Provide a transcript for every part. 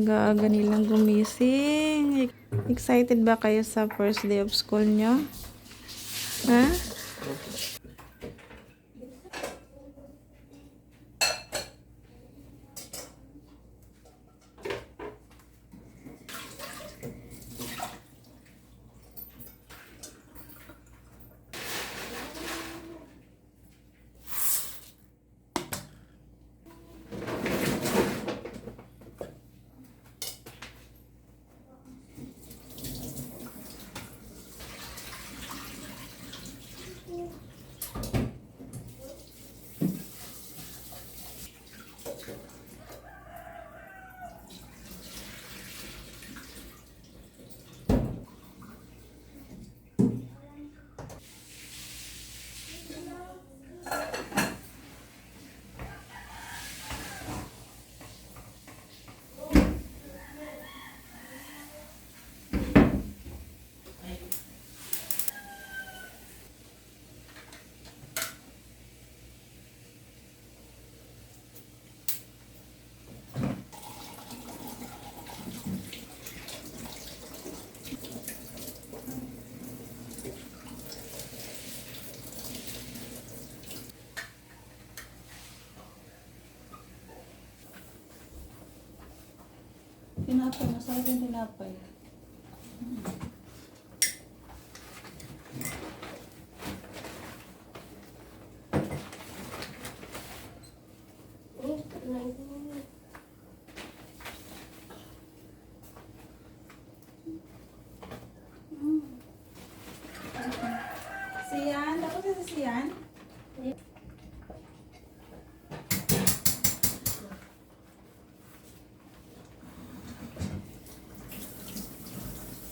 aga-aga nilang gumising. Excited ba kayo sa first day of school nyo? Ha? Tinapay, masarap yung tinapay. Siyan? Tapos na si Siyan?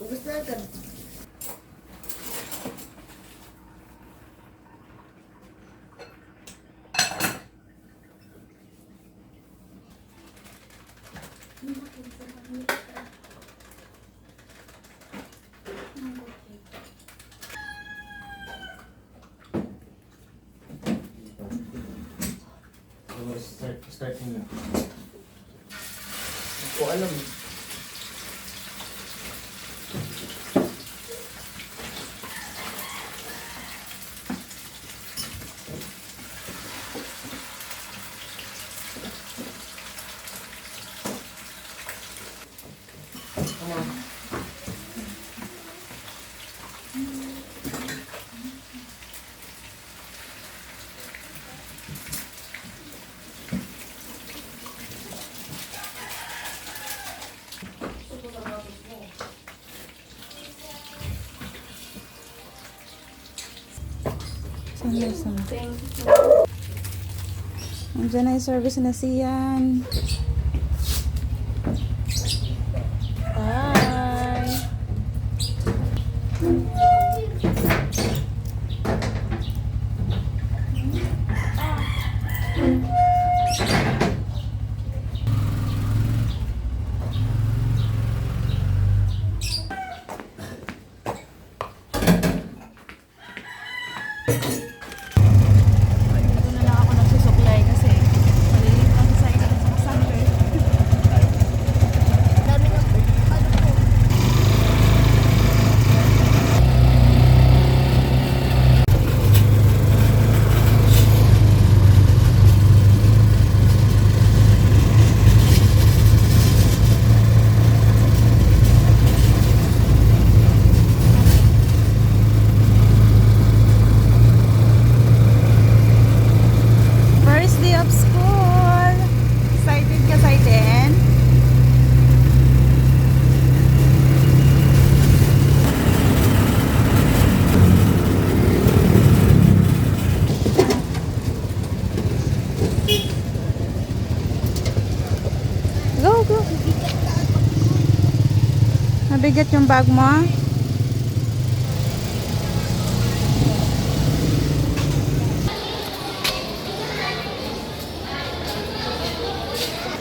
Ubus na agad. Starting na. Hindi ko alam. Andiyan na yung service na Siyan. Bye! Mabigat yung bag mo.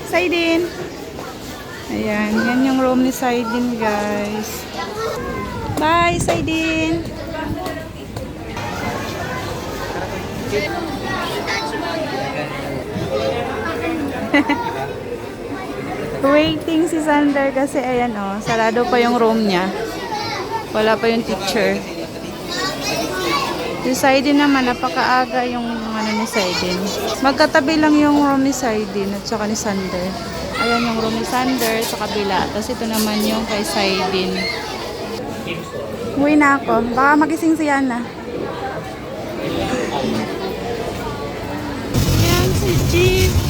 Saidin. Ayan, yan yung room ni Saidin, guys. Bye, Saidin. Uwi Waiting si Sander kasi ayan sarado pa yung room niya. Wala pa yung teacher. Si Saidin naman, napakaaga yung ni Saidin. Magkatabi lang yung room ni Saidin at saka ni Sander. Ayan yung room ni Sander sa kabila. Tapos ito naman yung kay Saidin. Uwi na ako. Baka magising si Yana. Yan si GP.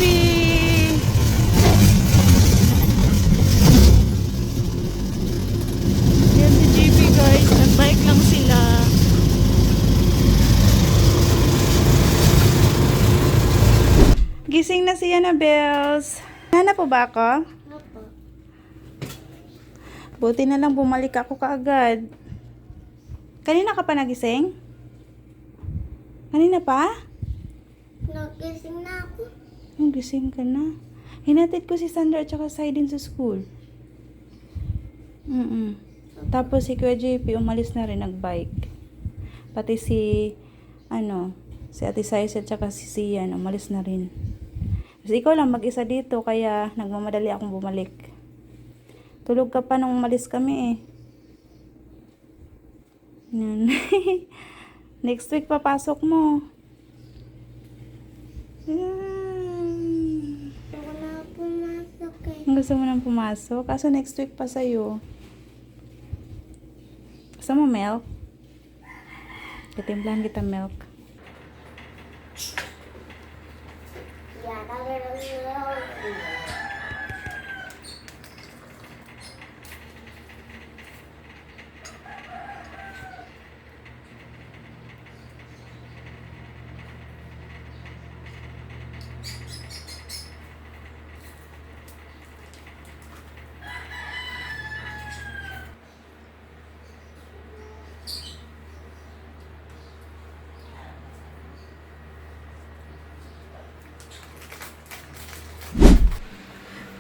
Yan si GP guys. Nag-bike lang sila. Gising na si Annabels. Hana po ba ako? Buti na lang bumalik ako kaagad. Kanina ka pa nagising? Kanina pa? Nagising na ako. Gising ka na. Hinatid ko si Sandra at saka Saidin sa school. Tapos si Kuya JP umalis na rin nagbike. Pati si si Ate Sais at saka si Sian umalis na rin. Kasi ikaw lang mag-isa dito kaya nagmamadali akong bumalik. Tulog ka pa nung umalis kami Yan. Next week papasok mo. Yan. Ako na pumasok Gusto mo nang pumasok? Kaso next week pa sa'yo. Gusto mo milk? Katimplahan kita milk.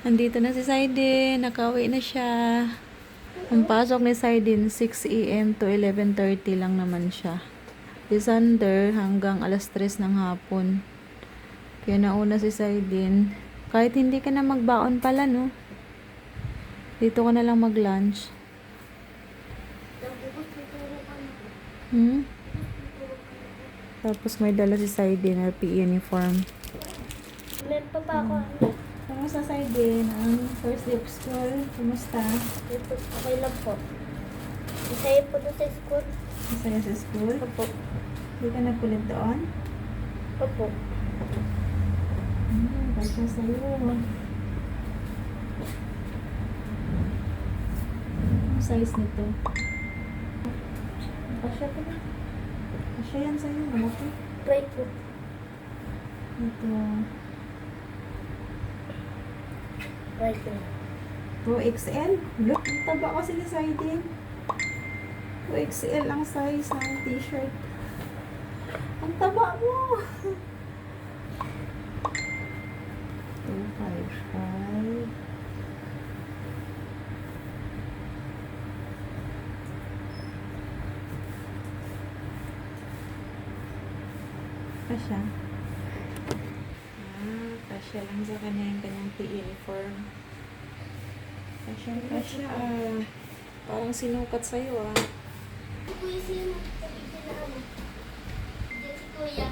Nandito na si Saidin. Nakauwi na siya. Ang pasok ni Saidin 6 AM to 11:30 lang naman siya. Si Sander hanggang alas 3 ng hapon. Kaya nauna si Saidin. Kahit hindi ka na magbaon pala, no? Dito ka na lang mag-lunch. Tapos may dala si Saidin na PE uniform. May pa ba ako? Kumusta Saidin? Ang first day of school? Kumusta? Okay lang po. Masaya po doon sa school. Masaya sa school? Opo. Hindi ka nagkulit doon? Opo. Kasya sa'yo. Ang size nito? Kasya pa na. Kasya yan sa'yo. Malaki. Try po. Ito. Try po. 2XL? Look, ang taba kasi ni Saidin. 2XL ang size ng t-shirt. Ang taba mo! 255. Kasya. Kasya lang sa kanya yung kanyang uniform. Kasya. Parang sinukat sa'yo Kuya, sino? Sabihin na ano? Diyan si Kuya.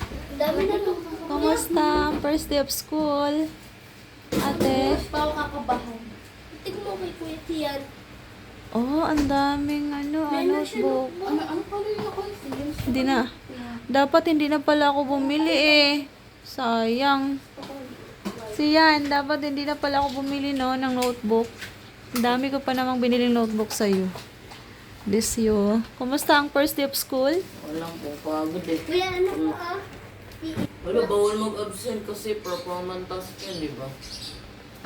Ang dami na nung Kamusta? First day of school? Ate? Pao kakabahan. Tignan mo kay Kuya Tian. Oh, ang daming notebook. Ano pala yung nakonsin? Hindi na. Dapat hindi na pala ako bumili Sayang. Siyan, dapat hindi na pala ako bumili ng notebook. Ang dami ko pa namang biniling notebook sa'yo. This you. Kumusta ang first day of school? Walang po, pagod Kuya, ano po Wala, bawal mag-absent kasi performance task yan, di ba?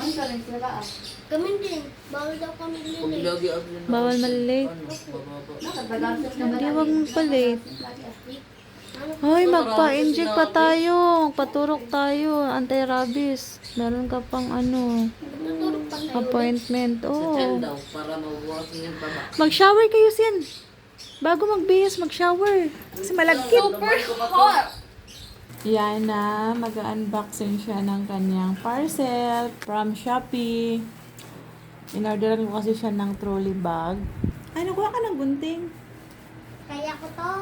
Ang galing sila Kami din. Bawal daw kami Pag lili. lagi absent Bawal malilate. bababa. Hindi, wag mo pa-late. Hoy, magpa-inject pa tayo. Paturok tayo. Anti-rabies. Meron ka pang Tutulog pa tayo. appointment. Sa Oh. child daw, para mabuwasan yung taba. Mag-shower kayo, Sian. Bago magbihis, mag-shower. Kasi malagkit. Super hot! Yana, mag-unboxing siya ng kanyang parcel from Shopee. In-orderan ko kasi siya ng trolley bag. Ay, nakuha ka ng gunting. Kaya ko to.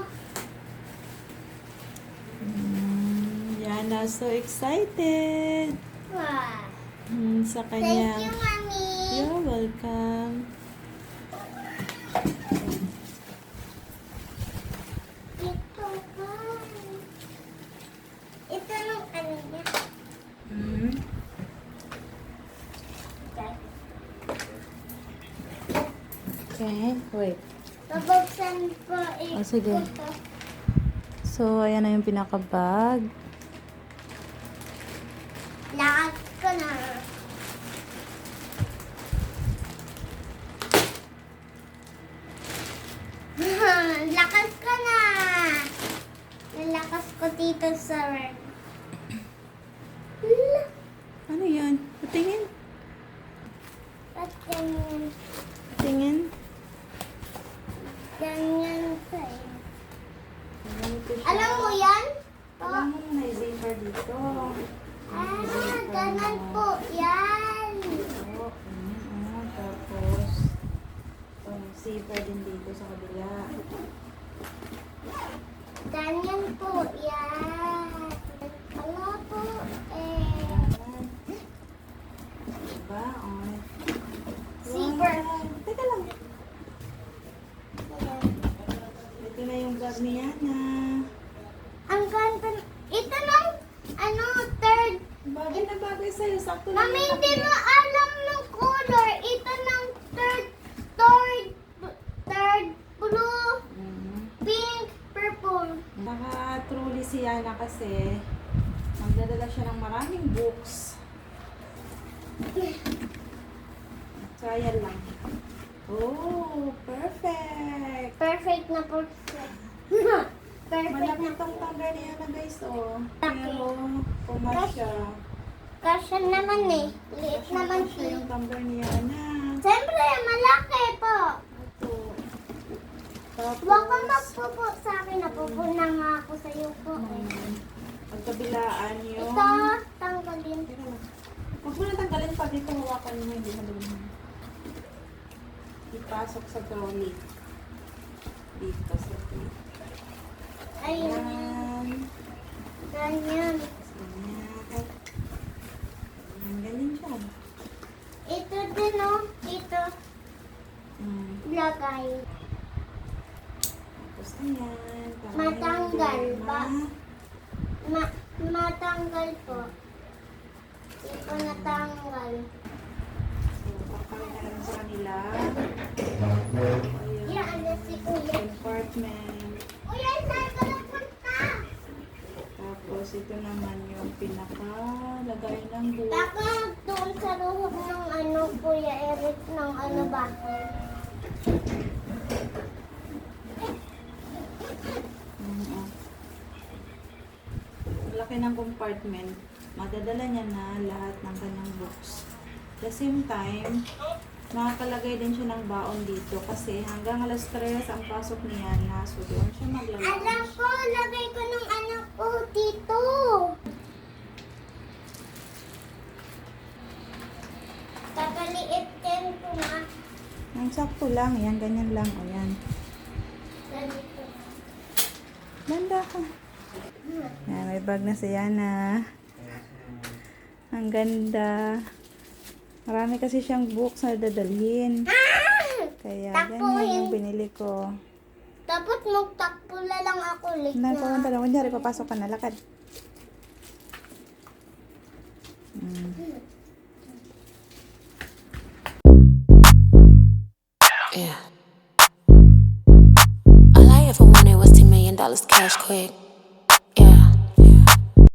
Yana, so excited. Wow. Sa Thank kanyang... you, Mommy. You're welcome. Ito pa. Ito nung ano niya. Okay, wait. Babuksan ko Oh, sige. ito. So, ayan na yung pinaka-bag. Lakas ko na. Lakas ko na. Nalakas ko dito sa red. Ano yan? Patingin. At ganyan. Patingin. Ganyan sa'yo. Alam mo yan? Alam mo, may zipper dito. Ganun po yan. Tapos, zipper din dito sa kabila. Ganyan po yan. Wala po eh. Diba? Oh. Zipper. Teka lang. Ito na yung bag ni Yana. Ang ganda. Ito nung, ano, third. Bagay na bagay sa'yo. Sakto lang. Mami, yung hindi takip. mo alam ng color. Ito ng third blue, pink, purple. Naka-truly si Yana kasi magdadala siya ng maraming books. Trial lang. Oh, perfect! Perfect na po. Perfect Malaki na. tong tumbler ni Yana guys, oh. Laki. Pero, pumasya. Kasya naman eh. Liit naman Siya siya. yung tumbler ni Yana. Siyempre, malaki po. Ito. Tapos, Huwag ka magpupo sa akin. Napupo na nga ako sa iyo po. pagkabilaan yung... Ito, tanggalin. Huwag mo na tanggalin pag dito hawakan mo, hindi madali. Ipasok sa trolley. Dito sa trolley. Ayun. Yan. Ganyan. Ganyan. Ganyan siya. Ito din oh. Ito. Lagay. Tapos na yan. Matanggal ba? Matanggal po. Ito natanggal. So, papakita naman sa kanila. Yan, ano si Kuya. Compartment. Kuya, saan ka napunta? Tapos ito naman yung pinakalagay ng book. Baka doon sa loob ng ano, Kuya Eric, ng ano ba? Laki ng compartment. Madadala niya na lahat ng kanyang books. At the same time, makakalagay din siya ng baon dito kasi hanggang alas 3 ang pasok ni Yana. So, doon siya Alam maglalunch. ko, lagay ko ng anak ko dito. Kakaliit din ko nga. Ang sakto lang. Yan, ganyan lang. O yan. Ganito. Banda ka. Yan, may bag na si Yana. Ang ganda. Marami kasi siyang books na dadalhin. Kaya ganyan yung binili ko. Dapat magtakpo na lang ako ulit Hindi ko lang na. talaga. Kunyari, papasok ka na. Lakad. Yeah. All I ever wanted was $10 million cash quick.